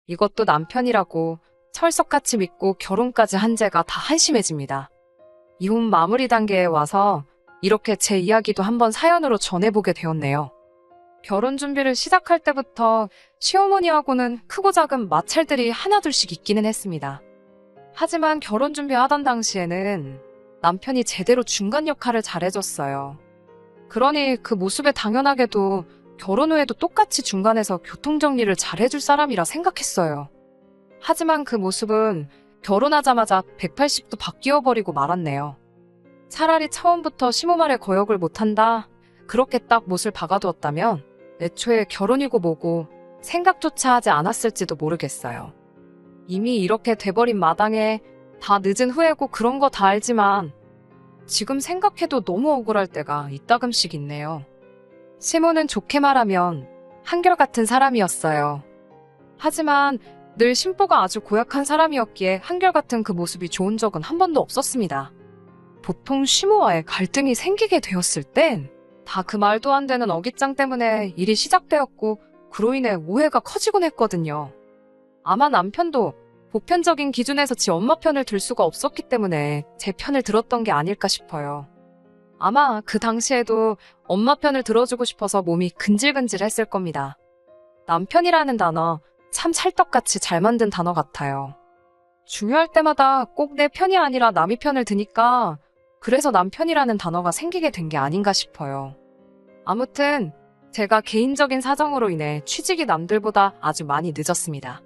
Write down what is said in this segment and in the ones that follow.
이것도 남편이라고 철석같이 믿고 결혼까지 한 제가 다 한심해집니다. 이혼 마무리 단계에 와서 이렇게 제 이야기도 한번 사연으로 전해보게 되었네요. 결혼 준비를 시작할 때부터 시어머니하고는 크고 작은 마찰들이 하나둘씩 있기는 했습니다. 하지만 결혼 준비하던 당시에는 남편이 제대로 중간 역할을 잘해줬어요. 그러니 그 모습에 당연하게도 결혼 후에도 똑같이 중간에서 교통정리를 잘해줄 사람이라 생각했어요. 하지만 그 모습은 결혼하자마자 180도 바뀌어버리고 말았네요. 차라리 처음부터 시모말에 거역을 못한다, 그렇게 딱 못을 박아두었다면 애초에 결혼이고 뭐고 생각조차 하지 않았을지도 모르겠어요. 이미 이렇게 돼버린 마당에 다 늦은 후회고 그런 거 다 알지만 지금 생각해도 너무 억울할 때가 이따금씩 있네요. 시모는 좋게 말하면 한결같은 사람이었어요. 하지만 늘 심보가 아주 고약한 사람이었기에 한결같은 그 모습이 좋은 적은 한 번도 없었습니다. 보통 시모와의 갈등이 생기게 되었을 땐 다 그 말도 안 되는 어깃장 때문에 일이 시작되었고 그로 인해 오해가 커지곤 했거든요. 아마 남편도 보편적인 기준에서 지 엄마 편을 들 수가 없었기 때문에 제 편을 들었던 게 아닐까 싶어요. 아마 그 당시에도 엄마 편을 들어주고 싶어서 몸이 근질근질했을 겁니다. 남편이라는 단어 참 찰떡같이 잘 만든 단어 같아요. 중요할 때마다 꼭 내 편이 아니라 남의 편을 드니까 그래서 남편이라는 단어가 생기게 된 게 아닌가 싶어요. 아무튼 제가 개인적인 사정으로 인해 취직이 남들보다 아주 많이 늦었습니다.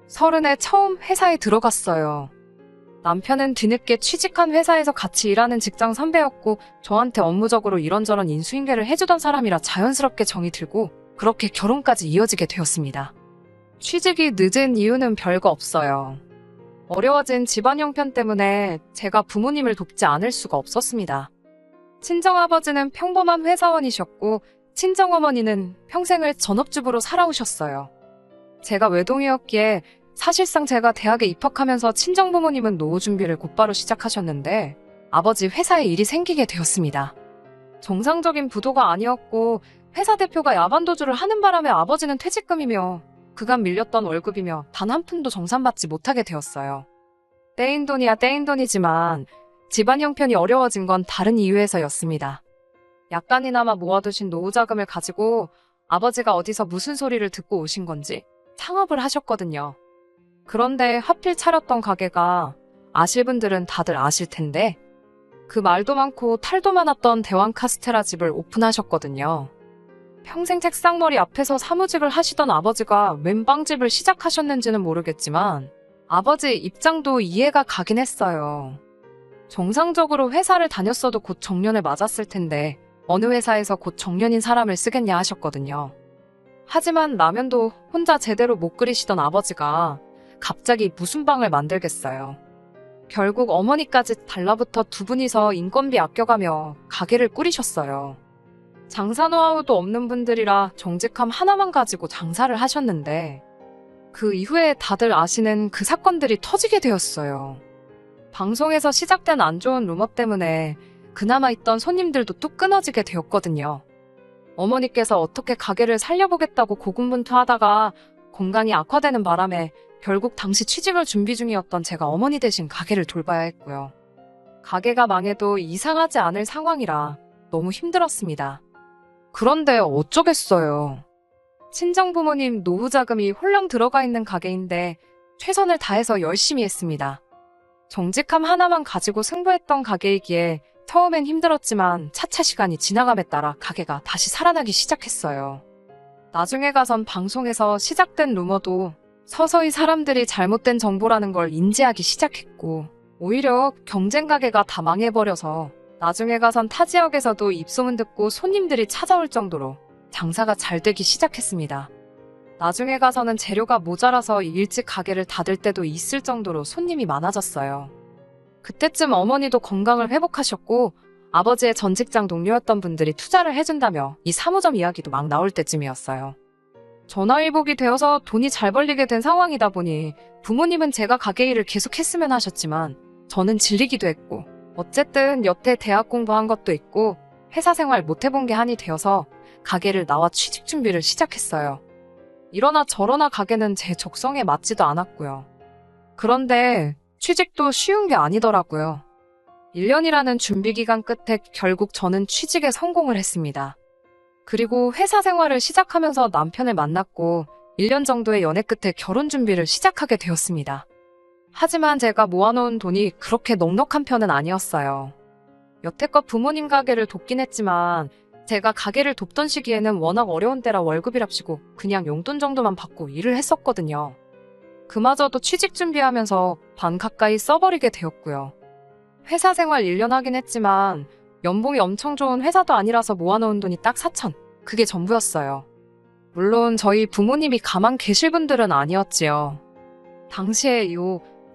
30에 처음 회사에 들어갔어요. 남편은 뒤늦게 취직한 회사에서 같이 일하는 직장 선배였고 저한테 업무적으로 이런저런 인수인계를 해주던 사람이라 자연스럽게 정이 들고 그렇게 결혼까지 이어지게 되었습니다. 취직이 늦은 이유는 별거 없어요. 어려워진 집안 형편 때문에 제가 부모님을 돕지 않을 수가 없었습니다. 친정아버지는 평범한 회사원이셨고 친정어머니는 평생을 전업주부로 살아오셨어요. 제가 외동이었기에 사실상 제가 대학에 입학하면서 친정부모님은 노후 준비를 곧바로 시작하셨는데 아버지 회사에 일이 생기게 되었습니다. 정상적인 부도가 아니었고 회사 대표가 야반도주를 하는 바람에 아버지는 퇴직금이며 그간 밀렸던 월급이며 단 한 푼도 정산받지 못하게 되었어요. 떼인 돈이야 떼인 돈이지만 집안 형편이 어려워진 건 다른 이유에서였습니다. 약간이나마 모아두신 노후 자금을 가지고 아버지가 어디서 무슨 소리를 듣고 오신 건지 창업을 하셨거든요. 그런데 하필 차렸던 가게가 아실 분들은 다들 아실 텐데 그 말도 많고 탈도 많았던 대왕 카스테라 집을 오픈하셨거든요. 평생 책상머리 앞에서 사무직을 하시던 아버지가 웬 빵집을 시작하셨는지는 모르겠지만 아버지 입장도 이해가 가긴 했어요. 정상적으로 회사를 다녔어도 곧 정년을 맞았을 텐데 어느 회사에서 곧 정년인 사람을 쓰겠냐 하셨거든요. 하지만 라면도 혼자 제대로 못 끓이시던 아버지가 갑자기 무슨 빵을 만들겠어요. 결국 어머니까지 달라붙어 두 분이서 인건비 아껴가며 가게를 꾸리셨어요. 장사 노하우도 없는 분들이라 정직함 하나만 가지고 장사를 하셨는데 그 이후에 다들 아시는 그 사건들이 터지게 되었어요. 방송에서 시작된 안 좋은 루머 때문에 그나마 있던 손님들도 뚝 끊어지게 되었거든요. 어머니께서 어떻게 가게를 살려보겠다고 고군분투하다가 건강이 악화되는 바람에 결국 당시 취직을 준비 중이었던 제가 어머니 대신 가게를 돌봐야 했고요. 가게가 망해도 이상하지 않을 상황이라 너무 힘들었습니다. 그런데 어쩌겠어요. 친정부모님 노후 자금이 홀랑 들어가 있는 가게인데 최선을 다해서 열심히 했습니다. 정직함 하나만 가지고 승부했던 가게이기에 처음엔 힘들었지만 차차 시간이 지나감에 따라 가게가 다시 살아나기 시작했어요. 나중에 가선 방송에서 시작된 루머도 서서히 사람들이 잘못된 정보라는 걸 인지하기 시작했고 오히려 경쟁 가게가 다 망해버려서 나중에 가선 타 지역에서도 입소문 듣고 손님들이 찾아올 정도로 장사가 잘 되기 시작했습니다. 나중에 가서는 재료가 모자라서 일찍 가게를 닫을 때도 있을 정도로 손님이 많아졌어요. 그때쯤 어머니도 건강을 회복하셨고 아버지의 전 직장 동료였던 분들이 투자를 해준다며 이 사무점 이야기도 막 나올 때쯤이었어요. 전화위복이 되어서 돈이 잘 벌리게 된 상황이다 보니 부모님은 제가 가게 일을 계속했으면 하셨지만 저는 질리기도 했고 어쨌든 여태 대학 공부한 것도 있고 회사 생활 못 해본 게 한이 되어서 가게를 나와 취직 준비를 시작했어요. 이러나 저러나 가게는 제 적성에 맞지도 않았고요. 그런데 취직도 쉬운 게 아니더라고요. 1년이라는 준비기간 끝에 결국 저는 취직에 성공을 했습니다. 그리고 회사 생활을 시작하면서 남편을 만났고 1년 정도의 연애 끝에 결혼 준비를 시작하게 되었습니다. 하지만 제가 모아놓은 돈이 그렇게 넉넉한 편은 아니었어요. 여태껏 부모님 가게를 돕긴 했지만 제가 가게를 돕던 시기에는 워낙 어려운 때라 월급이랍시고 그냥 용돈 정도만 받고 일을 했었거든요. 그마저도 취직 준비하면서 반 가까이 써버리게 되었고요. 회사 생활 1년 하긴 했지만 연봉이 엄청 좋은 회사도 아니라서 모아놓은 돈이 딱 4천. 그게 전부였어요. 물론 저희 부모님이 가만 계실 분들은 아니었지요. 당시에 이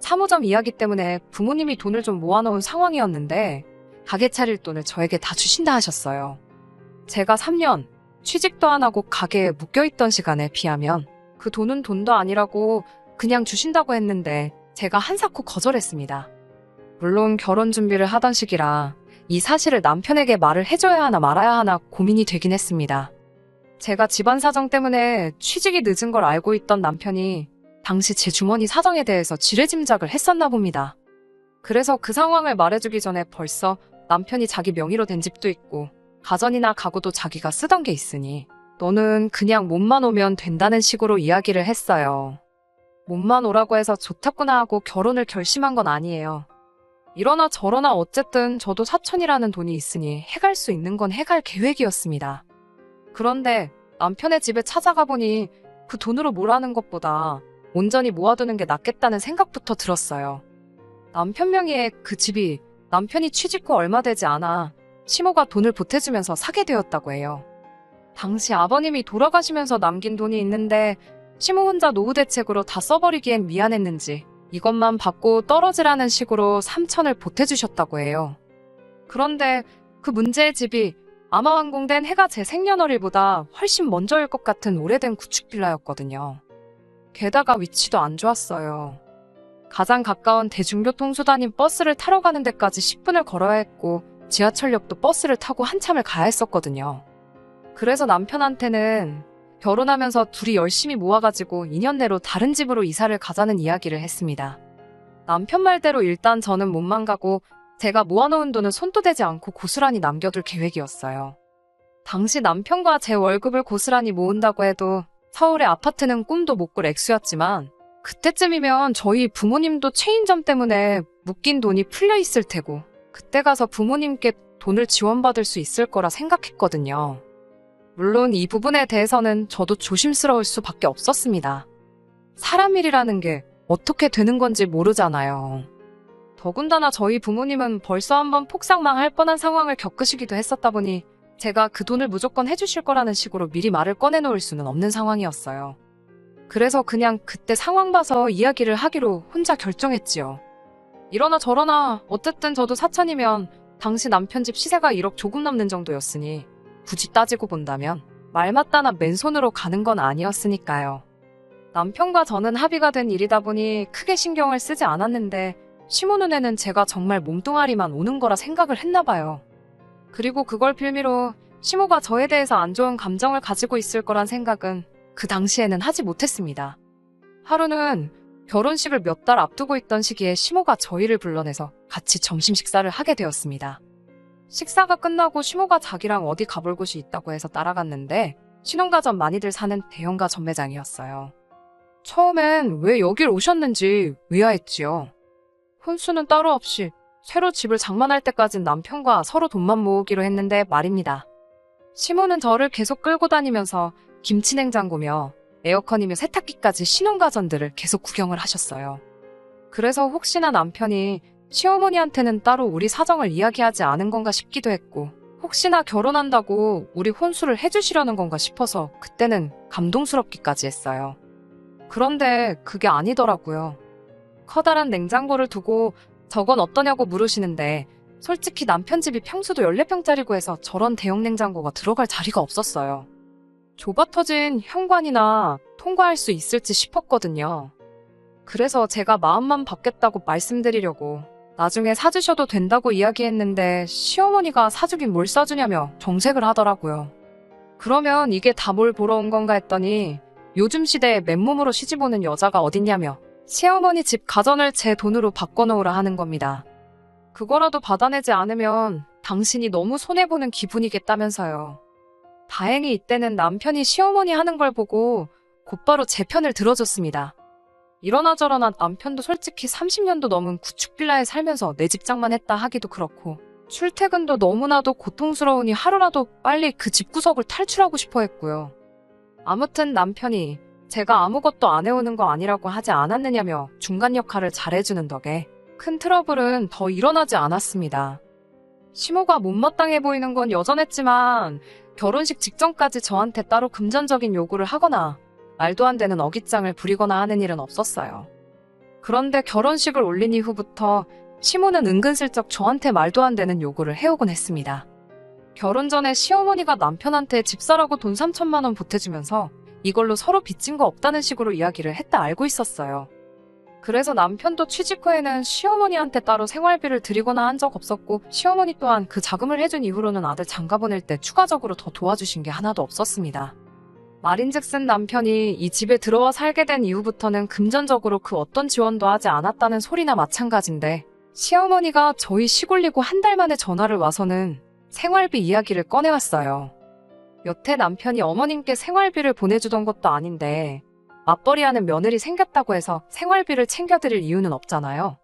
사무점 이야기 때문에 부모님이 돈을 좀 모아놓은 상황이었는데 가게 차릴 돈을 저에게 다 주신다 하셨어요. 제가 3년 취직도 안 하고 가게에 묶여있던 시간에 비하면 그 돈은 돈도 아니라고 그냥 주신다고 했는데 제가 한사코 거절했습니다. 물론 결혼 준비를 하던 시기라 이 사실을 남편에게 말을 해줘야 하나 말아야 하나 고민이 되긴 했습니다. 제가 집안 사정 때문에 취직이 늦은 걸 알고 있던 남편이 당시 제 주머니 사정에 대해서 지레짐작을 했었나 봅니다. 그래서 그 상황을 말해주기 전에 벌써 남편이 자기 명의로 된 집도 있고 가전이나 가구도 자기가 쓰던 게 있으니 너는 그냥 몸만 오면 된다는 식으로 이야기를 했어요. 몸만 오라고 해서 좋다구나 하고 결혼을 결심한 건 아니에요. 이러나 저러나 어쨌든 저도 사천이라는 돈이 있으니 해갈 수 있는 건 해갈 계획이었습니다. 그런데 남편의 집에 찾아가 보니 그 돈으로 뭘 하는 것보다 온전히 모아두는 게 낫겠다는 생각부터 들었어요. 남편 명의의 그 집이 남편이 취직 후 얼마 되지 않아 시모가 돈을 보태주면서 사게 되었다고 해요. 당시 아버님이 돌아가시면서 남긴 돈이 있는데 시모 혼자 노후 대책으로 다 써버리기엔 미안했는지 이것만 받고 떨어지라는 식으로 3천을 보태주셨다고 해요. 그런데 그 문제의 집이 아마 완공된 해가 제 생년월일보다 훨씬 먼저일 것 같은 오래된 구축 빌라였거든요. 게다가 위치도 안 좋았어요. 가장 가까운 대중교통수단인 버스를 타러 가는 데까지 10분을 걸어야 했고 지하철역도 버스를 타고 한참을 가야 했었거든요. 그래서 남편한테는 결혼하면서 둘이 열심히 모아가지고 2년 내로 다른 집으로 이사를 가자는 이야기를 했습니다. 남편 말대로 일단 저는 몸만 가고 제가 모아놓은 돈은 손도 대지 않고 고스란히 남겨둘 계획이었어요. 당시 남편과 제 월급을 고스란히 모은다고 해도 서울의 아파트는 꿈도 못 꿀 액수였지만 그때쯤이면 저희 부모님도 체인점 때문에 묶인 돈이 풀려 있을 테고 그때 가서 부모님께 돈을 지원받을 수 있을 거라 생각했거든요. 물론 이 부분에 대해서는 저도 조심스러울 수밖에 없었습니다. 사람 일이라는 게 어떻게 되는 건지 모르잖아요. 더군다나 저희 부모님은 벌써 한번 폭삭망할 뻔한 상황을 겪으시기도 했었다 보니 제가 그 돈을 무조건 해주실 거라는 식으로 미리 말을 꺼내놓을 수는 없는 상황이었어요. 그래서 그냥 그때 상황 봐서 이야기를 하기로 혼자 결정했지요. 이러나 저러나 어쨌든 저도 사천이면 당시 남편 집 시세가 1억 조금 넘는 정도였으니 굳이 따지고 본다면 말 맞다나 맨손으로 가는 건 아니었으니까요. 남편과 저는 합의가 된 일이다 보니 크게 신경을 쓰지 않았는데 시모 눈에는 제가 정말 몸뚱아리만 오는 거라 생각을 했나 봐요. 그리고 그걸 빌미로 시모가 저에 대해서 안 좋은 감정을 가지고 있을 거란 생각은 그 당시에는 하지 못했습니다. 하루는 결혼식을 몇 달 앞두고 있던 시기에 시모가 저희를 불러내서 같이 점심 식사를 하게 되었습니다. 식사가 끝나고 시모가 자기랑 어디 가볼 곳이 있다고 해서 따라갔는데 신혼가전 많이들 사는 대형가전 매장이었어요. 처음엔 왜 여길 오셨는지 의아했지요. 혼수는 따로 없이 새로 집을 장만할 때까진 남편과 서로 돈만 모으기로 했는데 말입니다. 시모는 저를 계속 끌고 다니면서 김치냉장고며 에어컨이며 세탁기까지 신혼가전들을 계속 구경을 하셨어요. 그래서 혹시나 남편이 시어머니한테는 따로 우리 사정을 이야기하지 않은 건가 싶기도 했고 혹시나 결혼한다고 우리 혼수를 해주시려는 건가 싶어서 그때는 감동스럽기까지 했어요. 그런데 그게 아니더라고요. 커다란 냉장고를 두고 저건 어떠냐고 물으시는데 솔직히 남편 집이 평수도 14평짜리고 해서 저런 대형 냉장고가 들어갈 자리가 없었어요. 좁아터진 현관이나 통과할 수 있을지 싶었거든요. 그래서 제가 마음만 받겠다고 말씀드리려고 나중에 사주셔도 된다고 이야기했는데 시어머니가 사주긴 뭘 사주냐며 정색을 하더라고요. 그러면 이게 다 뭘 보러 온 건가 했더니 요즘 시대에 맨몸으로 시집 오는 여자가 어딨냐며 시어머니 집 가전을 제 돈으로 바꿔놓으라 하는 겁니다. 그거라도 받아내지 않으면 당신이 너무 손해보는 기분이겠다면서요. 다행히 이때는 남편이 시어머니 하는 걸 보고 곧바로 제 편을 들어줬습니다. 이러나 저러나 남편도 솔직히 30년도 넘은 구축빌라에 살면서 내 집장만 했다 하기도 그렇고 출퇴근도 너무나도 고통스러우니 하루라도 빨리 그 집구석을 탈출하고 싶어 했고요. 아무튼 남편이 제가 아무것도 안 해오는 거 아니라고 하지 않았느냐며 중간 역할을 잘해주는 덕에 큰 트러블은 더 일어나지 않았습니다. 시모가 못마땅해 보이는 건 여전했지만 결혼식 직전까지 저한테 따로 금전적인 요구를 하거나 말도 안 되는 어깃장을 부리거나 하는 일은 없었어요. 그런데 결혼식을 올린 이후부터 시모는 은근슬쩍 저한테 말도 안 되는 요구를 해오곤 했습니다. 결혼 전에 시어머니가 남편한테 집 사라고 돈 3천만 원 보태주면서 이걸로 서로 빚진 거 없다는 식으로 이야기를 했다 알고 있었어요. 그래서 남편도 취직 후에는 시어머니한테 따로 생활비를 드리거나 한 적 없었고 시어머니 또한 그 자금을 해준 이후로는 아들 장가 보낼 때 추가적으로 더 도와주신 게 하나도 없었습니다. 말인즉슨 남편이 이 집에 들어와 살게 된 이후부터는 금전적으로 그 어떤 지원도 하지 않았다는 소리나 마찬가지인데 시어머니가 저희 시골리고 한 달 만에 전화를 와서는 생활비 이야기를 꺼내왔어요. 여태 남편이 어머님께 생활비를 보내주던 것도 아닌데 맞벌이하는 며느리 생겼다고 해서 생활비를 챙겨드릴 이유는 없잖아요.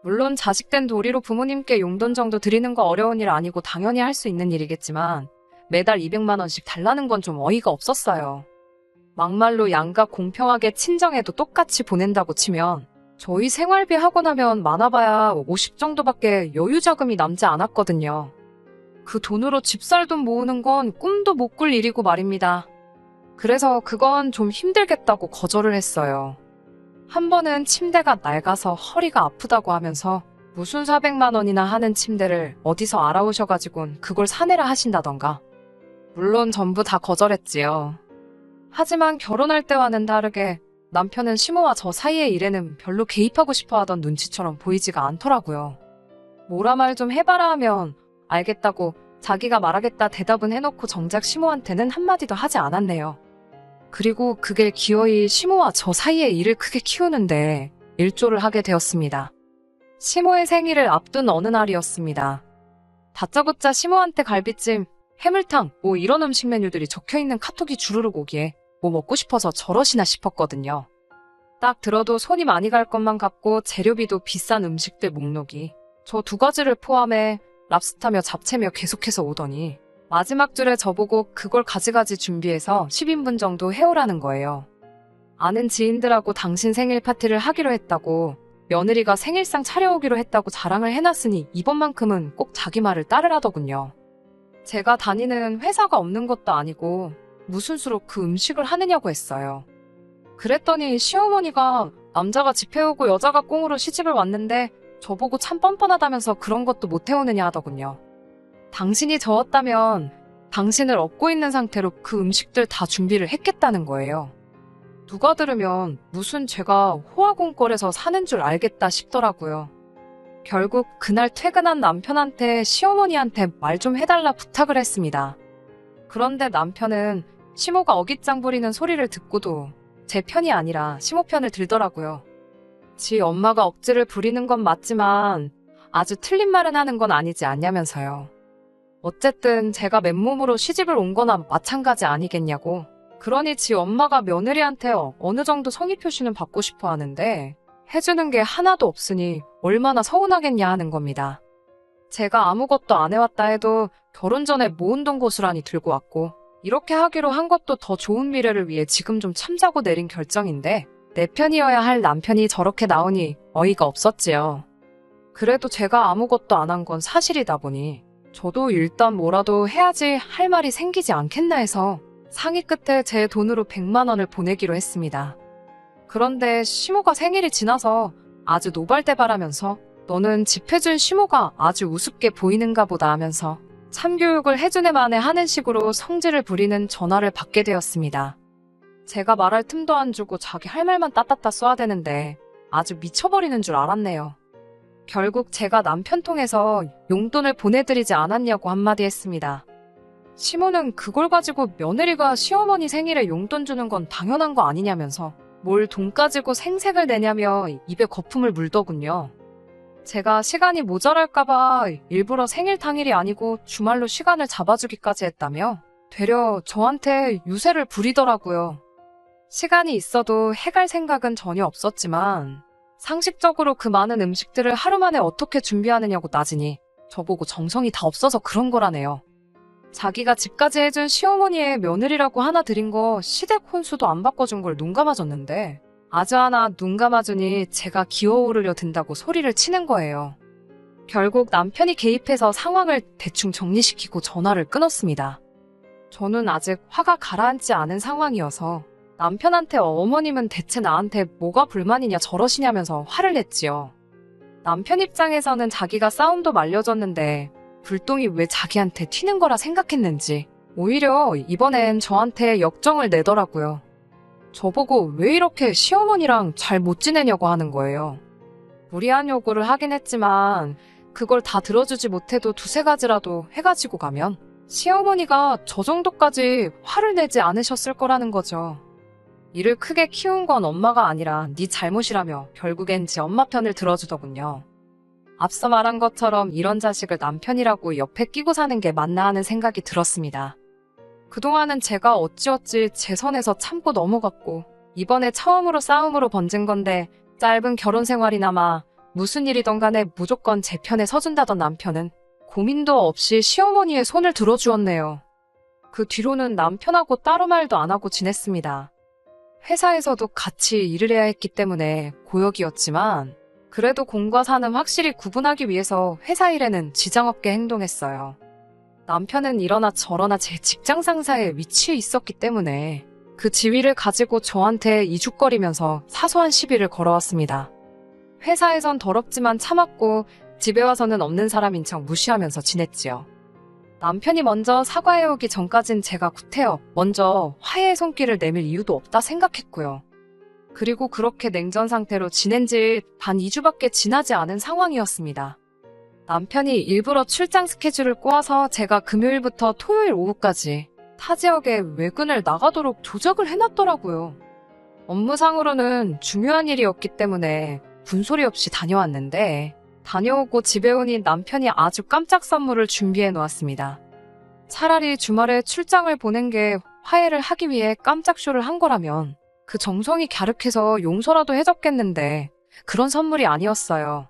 물론 자식된 도리로 부모님께 용돈 정도 드리는 거 어려운 일 아니고 당연히 할 수 있는 일이겠지만 매달 200만 원씩 달라는 건 좀 어이가 없었어요. 막말로 양가 공평하게 친정에도 똑같이 보낸다고 치면 저희 생활비 하고 나면 많아봐야 50 정도밖에 여유 자금이 남지 않았거든요. 그 돈으로 집 살 돈 모으는 건 꿈도 못 꿀 일이고 말입니다. 그래서 그건 좀 힘들겠다고 거절을 했어요. 한 번은 침대가 낡아서 허리가 아프다고 하면서 무슨 400만 원이나 하는 침대를 어디서 알아오셔가지곤 그걸 사내라 하신다던가. 물론 전부 다 거절했지요. 하지만 결혼할 때와는 다르게 남편은 시모와 저 사이의 일에는 별로 개입하고 싶어 하던 눈치처럼 보이지가 않더라고요. 뭐라 말 좀 해봐라 하면 알겠다고 자기가 말하겠다 대답은 해놓고 정작 시모한테는 한마디도 하지 않았네요. 그리고 그게 기어이 시모와 저 사이의 일을 크게 키우는데 일조를 하게 되었습니다. 시모의 생일을 앞둔 어느 날이었습니다. 다짜고짜 시모한테 갈비찜, 해물탕, 뭐 이런 음식 메뉴들이 적혀있는 카톡이 주르륵 오기에 뭐 먹고 싶어서 저러시나 싶었거든요. 딱 들어도 손이 많이 갈 것만 같고 재료비도 비싼 음식들 목록이 저 두 가지를 포함해 랍스타며 잡채며 계속해서 오더니 마지막 줄에 저보고 그걸 가지가지 준비해서 10인분 정도 해오라는 거예요. 아는 지인들하고 당신 생일 파티를 하기로 했다고 며느리가 생일상 차려오기로 했다고 자랑을 해놨으니 이번만큼은 꼭 자기 말을 따르라더군요. 제가 다니는 회사가 없는 것도 아니고 무슨 수로 그 음식을 하느냐고 했어요. 그랬더니 시어머니가 남자가 집 해오고 여자가 꽁으로 시집을 왔는데 저보고 참 뻔뻔하다면서 그런 것도 못 해오느냐 하더군요. 당신이 저었다면 당신을 업고 있는 상태로 그 음식들 다 준비를 했겠다는 거예요. 누가 들으면 무슨 제가 호화공꼴에서 사는 줄 알겠다 싶더라고요. 결국 그날 퇴근한 남편한테 시어머니한테 말 좀 해달라 부탁을 했습니다. 그런데 남편은 시모가 어깃장 부리는 소리를 듣고도 제 편이 아니라 시모 편을 들더라고요. 지 엄마가 억지를 부리는 건 맞지만 아주 틀린 말은 하는 건 아니지 않냐면서요. 어쨌든 제가 맨몸으로 시집을 온 거나 마찬가지 아니겠냐고. 그러니 지 엄마가 며느리한테 어느 정도 성의 표시는 받고 싶어 하는데 해주는 게 하나도 없으니 얼마나 서운하겠냐 하는 겁니다. 제가 아무것도 안 해왔다 해도 결혼 전에 모은 돈 고스란히 들고 왔고 이렇게 하기로 한 것도 더 좋은 미래를 위해 지금 좀 참자고 내린 결정인데 내 편이어야 할 남편이 저렇게 나오니 어이가 없었지요. 그래도 제가 아무것도 안 한 건 사실이다 보니 저도 일단 뭐라도 해야지 할 말이 생기지 않겠나 해서 상의 끝에 제 돈으로 100만 원을 보내기로 했습니다. 그런데 시모가 생일이 지나서 아주 노발대발하면서 너는 집 해준 시모가 아주 우습게 보이는가 보다 하면서 참교육을 해준 애만에 하는 식으로 성질을 부리는 전화를 받게 되었습니다. 제가 말할 틈도 안 주고 자기 할 말만 따따따 써야 되는데 아주 미쳐버리는 줄 알았네요. 결국 제가 남편 통해서 용돈을 보내드리지 않았냐고 한마디 했습니다. 시모는 그걸 가지고 며느리가 시어머니 생일에 용돈 주는 건 당연한 거 아니냐면서 뭘 돈 가지고 생색을 내냐며 입에 거품을 물더군요. 제가 시간이 모자랄까봐 일부러 생일 당일이 아니고 주말로 시간을 잡아주기까지 했다며 되려 저한테 유세를 부리더라고요. 시간이 있어도 해갈 생각은 전혀 없었지만 상식적으로 그 많은 음식들을 하루 만에 어떻게 준비하느냐고 따지니 저보고 정성이 다 없어서 그런 거라네요. 자기가 집까지 해준 시어머니의 며느리라고 하나 드린 거 시댁 혼수도 안 바꿔준 걸 눈 감아줬는데 아주 하나 눈 감아주니 제가 기어오르려 든다고 소리를 치는 거예요. 결국 남편이 개입해서 상황을 대충 정리시키고 전화를 끊었습니다. 저는 아직 화가 가라앉지 않은 상황이어서 남편한테 어머님은 대체 나한테 뭐가 불만이냐 저러시냐면서 화를 냈지요. 남편 입장에서는 자기가 싸움도 말려줬는데 불똥이 왜 자기한테 튀는 거라 생각했는지 오히려 이번엔 저한테 역정을 내더라고요. 저보고 왜 이렇게 시어머니랑 잘 못 지내냐고 하는 거예요. 무리한 요구를 하긴 했지만 그걸 다 들어주지 못해도 두세 가지라도 해가지고 가면 시어머니가 저 정도까지 화를 내지 않으셨을 거라는 거죠. 이를 크게 키운 건 엄마가 아니라 네 잘못이라며 결국엔 지 엄마 편을 들어주더군요. 앞서 말한 것처럼 이런 자식을 남편이라고 옆에 끼고 사는 게 맞나 하는 생각이 들었습니다. 그동안은 제가 어찌어찌 제 선에서 참고 넘어갔고 이번에 처음으로 싸움으로 번진 건데 짧은 결혼 생활이나마 무슨 일이든 간에 무조건 제 편에 서준다던 남편은 고민도 없이 시어머니의 손을 들어주었네요. 그 뒤로는 남편하고 따로 말도 안 하고 지냈습니다. 회사에서도 같이 일을 해야 했기 때문에 고역이었지만 그래도 공과 사는 확실히 구분하기 위해서 회사 일에는 지장 없게 행동했어요. 남편은 이러나 저러나 제 직장 상사의 위치에 있었기 때문에 그 지위를 가지고 저한테 이죽거리면서 사소한 시비를 걸어왔습니다. 회사에선 더럽지만 참았고 집에 와서는 없는 사람인 척 무시하면서 지냈지요. 남편이 먼저 사과해오기 전까진 제가 구태여 먼저 화해의 손길을 내밀 이유도 없다 생각했고요. 그리고 그렇게 냉전 상태로 지낸 지 단 2주밖에 지나지 않은 상황이었습니다. 남편이 일부러 출장 스케줄을 꼬아서 제가 금요일부터 토요일 오후까지 타 지역에 외근을 나가도록 조작을 해놨더라고요. 업무상으로는 중요한 일이었기 때문에 군소리 없이 다녀왔는데 다녀오고 집에 오니 남편이 아주 깜짝 선물을 준비해 놓았습니다. 차라리 주말에 출장을 보낸 게 화해를 하기 위해 깜짝 쇼를 한 거라면 그 정성이 갸륵해서 용서라도 해줬겠는데 그런 선물이 아니었어요.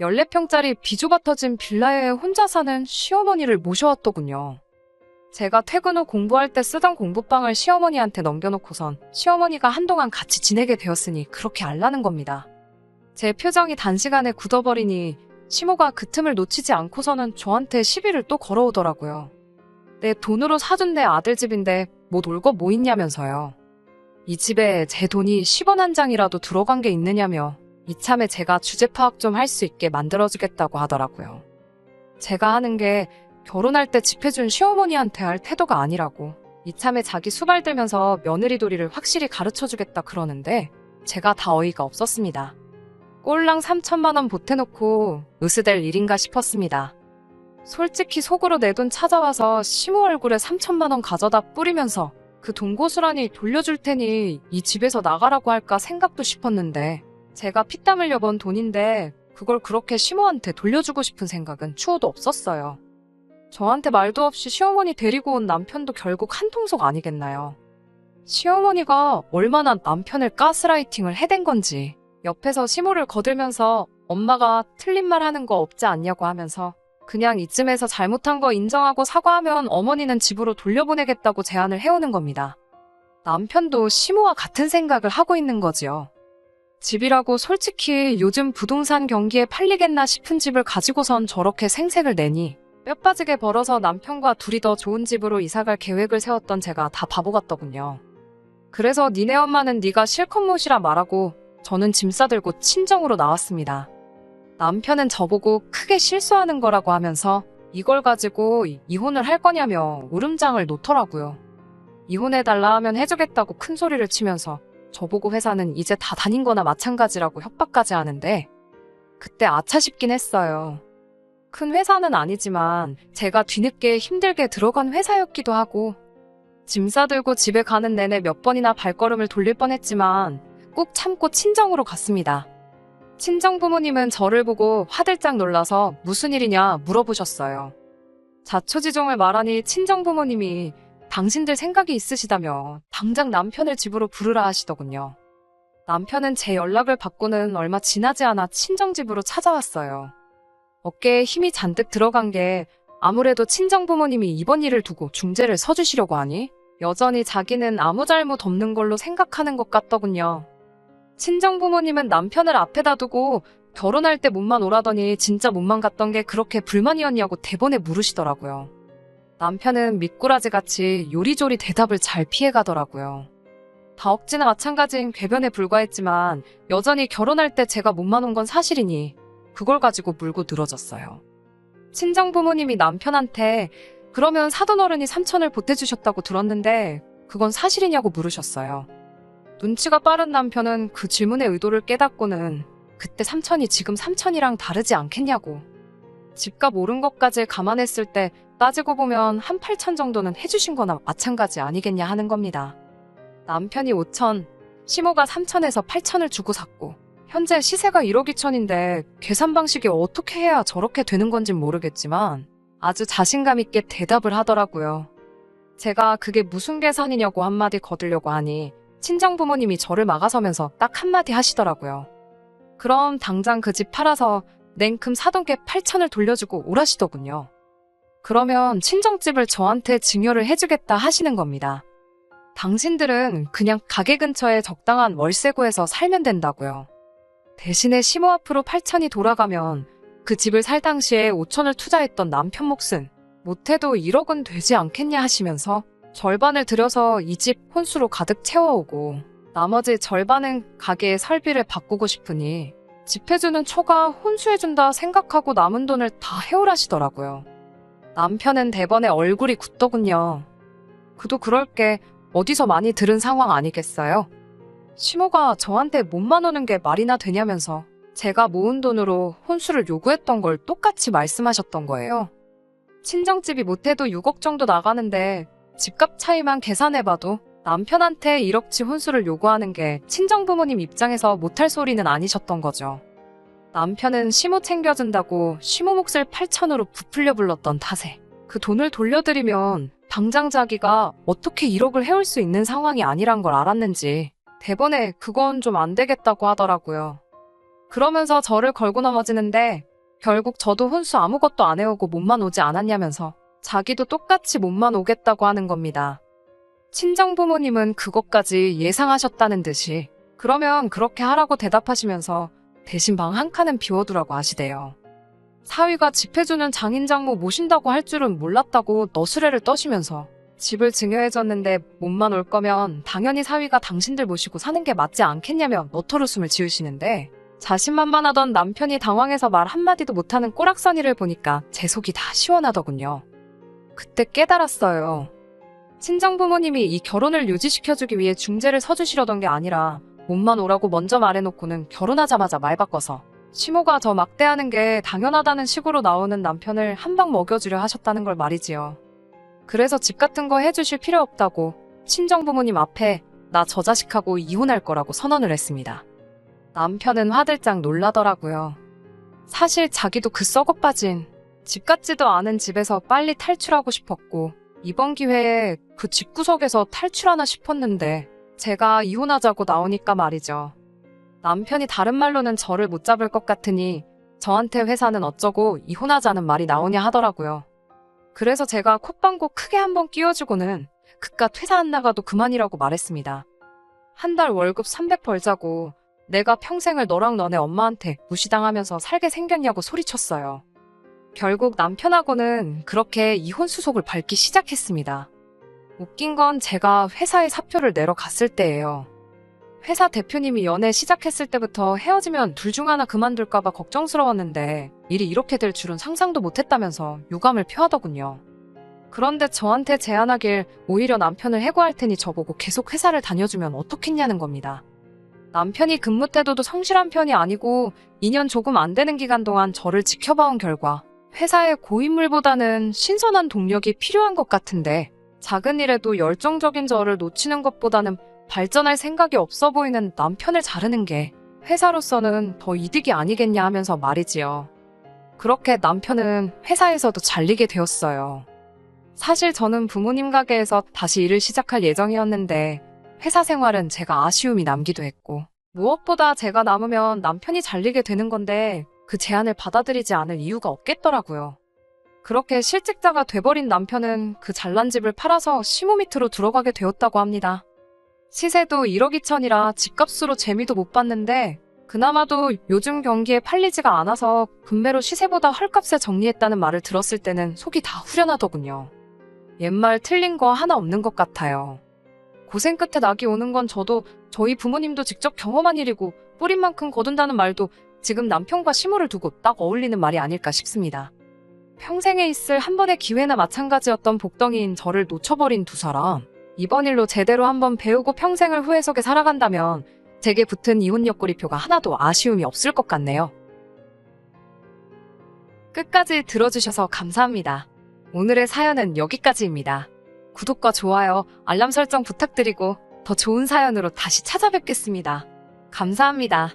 14평짜리 비조가 터진 빌라에 혼자 사는 시어머니를 모셔왔더군요. 제가 퇴근 후 공부할 때 쓰던 공부방을 시어머니한테 넘겨놓고선 시어머니가 한동안 같이 지내게 되었으니 그렇게 알라는 겁니다. 제 표정이 단시간에 굳어버리니 시모가 그 틈을 놓치지 않고서는 저한테 시비를 또 걸어오더라고요. 내 돈으로 사준 내 아들 집인데 뭐 놀 거 뭐 있냐면서요. 이 집에 제 돈이 10원 한 장이라도 들어간 게 있느냐며 이참에 제가 주제 파악 좀 할 수 있게 만들어주겠다고 하더라고요. 제가 하는 게 결혼할 때 집 해준 시어머니한테 할 태도가 아니라고 이참에 자기 수발 들면서 며느리 도리를 확실히 가르쳐주겠다 그러는데 제가 다 어이가 없었습니다. 꼴랑 3천만 원 보태놓고 으스댈 일인가 싶었습니다. 솔직히 속으로 내 돈 찾아와서 시모 얼굴에 3천만 원 가져다 뿌리면서 그 돈 고스란히 돌려줄 테니 이 집에서 나가라고 할까 생각도 싶었는데 제가 피땀 흘려 번 돈인데 그걸 그렇게 시모한테 돌려주고 싶은 생각은 추호도 없었어요. 저한테 말도 없이 시어머니 데리고 온 남편도 결국 한통속 아니겠나요? 시어머니가 얼마나 남편을 가스라이팅을 해댄 건지 옆에서 시모를 거들면서 엄마가 틀린 말 하는 거 없지 않냐고 하면서 그냥 이쯤에서 잘못한 거 인정하고 사과하면 어머니는 집으로 돌려보내겠다고 제안을 해오는 겁니다. 남편도 시모와 같은 생각을 하고 있는 거지요. 집이라고 솔직히 요즘 부동산 경기에 팔리겠나 싶은 집을 가지고선 저렇게 생색을 내니 뼈 빠지게 벌어서 남편과 둘이 더 좋은 집으로 이사갈 계획을 세웠던 제가 다 바보 같더군요. 그래서 니네 엄마는 네가 실컷 모시라 말하고 저는 짐 싸들고 친정으로 나왔습니다. 남편은 저보고 크게 실수하는 거라고 하면서 이걸 가지고 이혼을 할 거냐며 울음장을 놓더라고요. 이혼해달라 하면 해주겠다고 큰 소리를 치면서 저보고 회사는 이제 다 다닌 거나 마찬가지라고 협박까지 하는데 그때 아차 싶긴 했어요. 큰 회사는 아니지만 제가 뒤늦게 힘들게 들어간 회사였기도 하고 짐 싸들고 집에 가는 내내 몇 번이나 발걸음을 돌릴 뻔했지만 꾹 참고 친정으로 갔습니다. 친정 부모님은 저를 보고 화들짝 놀라서 무슨 일이냐 물어보셨어요. 자초지종을 말하니 친정 부모님이 당신들 생각이 있으시다며 당장 남편을 집으로 부르라 하시더군요. 남편은 제 연락을 받고는 얼마 지나지 않아 친정집으로 찾아왔어요. 어깨에 힘이 잔뜩 들어간 게 아무래도 친정 부모님이 이번 일을 두고 중재를 서주시려고 하니 여전히 자기는 아무 잘못 없는 걸로 생각하는 것 같더군요. 친정 부모님은 남편을 앞에다 두고 결혼할 때 몸만 오라더니 진짜 몸만 갔던 게 그렇게 불만이었냐고 대번에 물으시더라고요. 남편은 미꾸라지같이 요리조리 대답을 잘 피해가더라고요. 다억지나 마찬가지인 궤변에 불과했지만 여전히 결혼할 때 제가 몸만 온 건 사실이니 그걸 가지고 물고 늘어졌어요. 친정 부모님이 남편한테 그러면 사돈어른이 삼천을 보태주셨다고 들었는데 그건 사실이냐고 물으셨어요. 눈치가 빠른 남편은 그 질문의 의도를 깨닫고는 그때 삼천이 지금 삼천이랑 다르지 않겠냐고. 집값 오른 것까지 감안했을 때 따지고 보면 한 8천 정도는 해주신 거나 마찬가지 아니겠냐 하는 겁니다. 남편이 5천, 시모가 3천에서 8천을 주고 샀고 현재 시세가 1억 2천인데 계산 방식이 어떻게 해야 저렇게 되는 건진 모르겠지만 아주 자신감 있게 대답을 하더라고요. 제가 그게 무슨 계산이냐고 한마디 거들려고 하니 친정 부모님이 저를 막아서면서 딱 한마디 하시더라고요. 그럼 당장 그 집 팔아서 냉큼 사돈께 8천을 돌려주고 오라시더군요. 그러면 친정집을 저한테 증여를 해주겠다 하시는 겁니다. 당신들은 그냥 가게 근처에 적당한 월세구에서 살면 된다고요. 대신에 시모 앞으로 8천이 돌아가면 그 집을 살 당시에 5천을 투자했던 남편 몫은 못해도 1억은 되지 않겠냐 하시면서 절반을 들여서 이 집 혼수로 가득 채워오고 나머지 절반은 가게의 설비를 바꾸고 싶으니 집 해주는 초가 혼수해준다 생각하고 남은 돈을 다 해오라시더라고요. 남편은 대번에 얼굴이 굳더군요. 그도 그럴 게 어디서 많이 들은 상황 아니겠어요? 시모가 저한테 몸만 오는 게 말이나 되냐면서 제가 모은 돈으로 혼수를 요구했던 걸 똑같이 말씀하셨던 거예요. 친정집이 못해도 6억 정도 나가는데 집값 차이만 계산해봐도 남편한테 1억치 혼수를 요구하는 게 친정부모님 입장에서 못할 소리는 아니셨던 거죠. 남편은 시모 챙겨준다고 시모 몫을 8천으로 부풀려 불렀던 탓에 그 돈을 돌려드리면 당장 자기가 어떻게 1억을 해올 수 있는 상황이 아니란 걸 알았는지 대번에 그건 좀 안 되겠다고 하더라고요. 그러면서 저를 걸고 넘어지는데 결국 저도 혼수 아무것도 안 해오고 몸만 오지 않았냐면서 자기도 똑같이 몸만 오겠다고 하는 겁니다. 친정 부모님은 그것까지 예상하셨다는 듯이 그러면 그렇게 하라고 대답하시면서 대신 방 한 칸은 비워두라고 하시대요. 사위가 집 해주는 장인장모 모신다고 할 줄은 몰랐다고 너스레를 떠시면서 집을 증여해줬는데 몸만 올 거면 당연히 사위가 당신들 모시고 사는 게 맞지 않겠냐며 너털웃음을 지으시는데 자신만만하던 남편이 당황해서 말 한마디도 못하는 꼬락서니를 보니까 제 속이 다 시원하더군요. 그때 깨달았어요. 친정부모님이 이 결혼을 유지시켜주기 위해 중재를 서주시려던 게 아니라 몸만 오라고 먼저 말해놓고는 결혼하자마자 말 바꿔서 시모가 저 막대하는 게 당연하다는 식으로 나오는 남편을 한 방 먹여주려 하셨다는 걸 말이지요. 그래서 집 같은 거 해주실 필요 없다고 친정부모님 앞에 나 저 자식하고 이혼할 거라고 선언을 했습니다. 남편은 화들짝 놀라더라고요. 사실 자기도 그 썩어빠진 집 같지도 않은 집에서 빨리 탈출하고 싶었고 이번 기회에 그 집구석에서 탈출하나 싶었는데 제가 이혼하자고 나오니까 말이죠. 남편이 다른 말로는 저를 못 잡을 것 같으니 저한테 회사는 어쩌고 이혼하자는 말이 나오냐 하더라고요. 그래서 제가 콧방구 크게 한번 끼워주고는 그깟 회사 안 나가도 그만이라고 말했습니다. 한 달 월급 300 벌자고 내가 평생을 너랑 너네 엄마한테 무시당하면서 살게 생겼냐고 소리쳤어요. 결국 남편하고는 그렇게 이혼 수속을 밟기 시작했습니다. 웃긴 건 제가 회사에 사표를 내러 갔을 때예요. 회사 대표님이 연애 시작했을 때부터 헤어지면 둘 중 하나 그만둘까봐 걱정스러웠는데 일이 이렇게 될 줄은 상상도 못했다면서 유감을 표하더군요. 그런데 저한테 제안하길 오히려 남편을 해고할 테니 저보고 계속 회사를 다녀주면 어떻겠냐는 겁니다. 남편이 근무 태도도 성실한 편이 아니고 2년 조금 안 되는 기간 동안 저를 지켜봐온 결과 회사의 고인물보다는 신선한 동력이 필요한 것 같은데 작은 일에도 열정적인 저를 놓치는 것보다는 발전할 생각이 없어 보이는 남편을 자르는 게 회사로서는 더 이득이 아니겠냐 하면서 말이지요. 그렇게 남편은 회사에서도 잘리게 되었어요. 사실 저는 부모님 가게에서 다시 일을 시작할 예정이었는데 회사 생활은 제가 아쉬움이 남기도 했고 무엇보다 제가 남으면 남편이 잘리게 되는 건데 그 제안을 받아들이지 않을 이유가 없겠더라고요. 그렇게 실직자가 돼버린 남편은 그 잘난 집을 팔아서 시모 밑으로 들어가게 되었다고 합니다. 시세도 1억 2천이라 집값으로 재미도 못 봤는데 그나마도 요즘 경기에 팔리지가 않아서 금매로 시세보다 헐값에 정리했다는 말을 들었을 때는 속이 다 후련하더군요. 옛말 틀린 거 하나 없는 것 같아요. 고생 끝에 낙이 오는 건 저도 저희 부모님도 직접 경험한 일이고 뿌린 만큼 거둔다는 말도 지금 남편과 시모를 두고 딱 어울리는 말이 아닐까 싶습니다. 평생에 있을 한 번의 기회나 마찬가지였던 복덩이인 저를 놓쳐버린 두 사람. 이번 일로 제대로 한번 배우고 평생을 후회 속에 살아간다면 제게 붙은 이혼 옆구리표가 하나도 아쉬움이 없을 것 같네요. 끝까지 들어주셔서 감사합니다. 오늘의 사연은 여기까지입니다. 구독과 좋아요, 알람 설정 부탁드리고 더 좋은 사연으로 다시 찾아뵙겠습니다. 감사합니다.